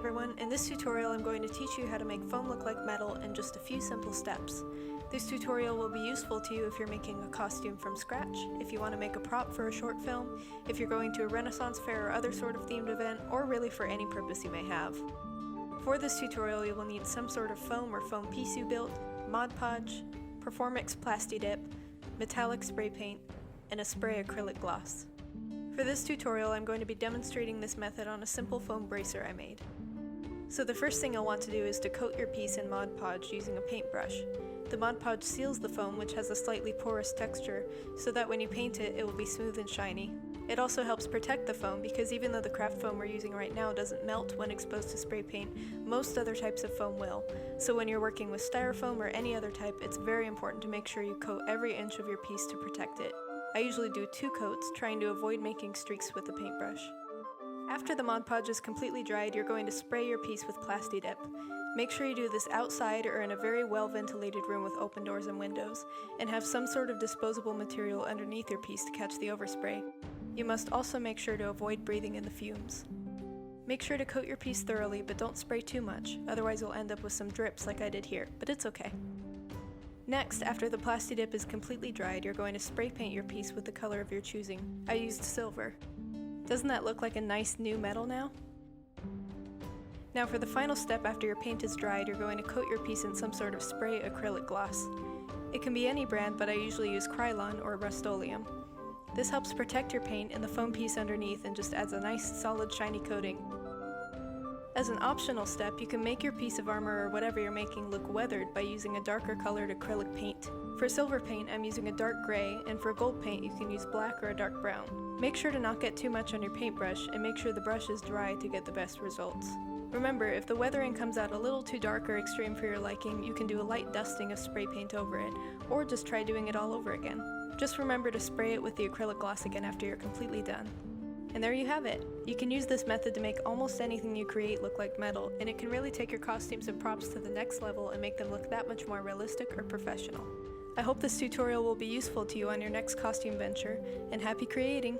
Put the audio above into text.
everyone, in this tutorial I'm going to teach you how to make foam look like metal in just a few simple steps. This tutorial will be useful to you if you're making a costume from scratch, if you want to make a prop for a short film, if you're going to a Renaissance fair or other sort of themed event, or really for any purpose you may have. For this tutorial you will need some sort of foam or foam piece you built, Mod Podge, Performix Plasti-Dip, metallic spray paint, and a spray acrylic gloss. For this tutorial, I'm going to be demonstrating this method on a simple foam bracer I made. So the first thing you'll want to do is to coat your piece in Mod Podge using a paintbrush. The Mod Podge seals the foam, which has a slightly porous texture, so that when you paint it, it will be smooth and shiny. It also helps protect the foam because even though the craft foam we're using right now doesn't melt when exposed to spray paint, most other types of foam will. So when you're working with styrofoam or any other type, it's very important to make sure you coat every inch of your piece to protect it. I usually do 2 coats, trying to avoid making streaks with the paintbrush. After the Mod Podge is completely dried, you're going to spray your piece with Plasti-Dip. Make sure you do this outside or in a very well-ventilated room with open doors and windows, and have some sort of disposable material underneath your piece to catch the overspray. You must also make sure to avoid breathing in the fumes. Make sure to coat your piece thoroughly, but don't spray too much, otherwise you'll end up with some drips like I did here, but it's okay. Next, after the Plasti-Dip is completely dried, you're going to spray paint your piece with the color of your choosing. I used silver. Doesn't that look like a nice new metal now? Now for the final step after your paint is dried, you're going to coat your piece in some sort of spray acrylic gloss. It can be any brand, but I usually use Krylon or Rust-Oleum. This helps protect your paint and the foam piece underneath and just adds a nice solid shiny coating. As an optional step, you can make your piece of armor or whatever you're making look weathered by using a darker colored acrylic paint. For silver paint, I'm using a dark gray, and for gold paint you can use black or a dark brown. Make sure to not get too much on your paintbrush, and make sure the brush is dry to get the best results. Remember, if the weathering comes out a little too dark or extreme for your liking, you can do a light dusting of spray paint over it, or just try doing it all over again. Just remember to spray it with the acrylic gloss again after you're completely done. And there you have it! You can use this method to make almost anything you create look like metal, and it can really take your costumes and props to the next level and make them look that much more realistic or professional. I hope this tutorial will be useful to you on your next costume venture, and happy creating!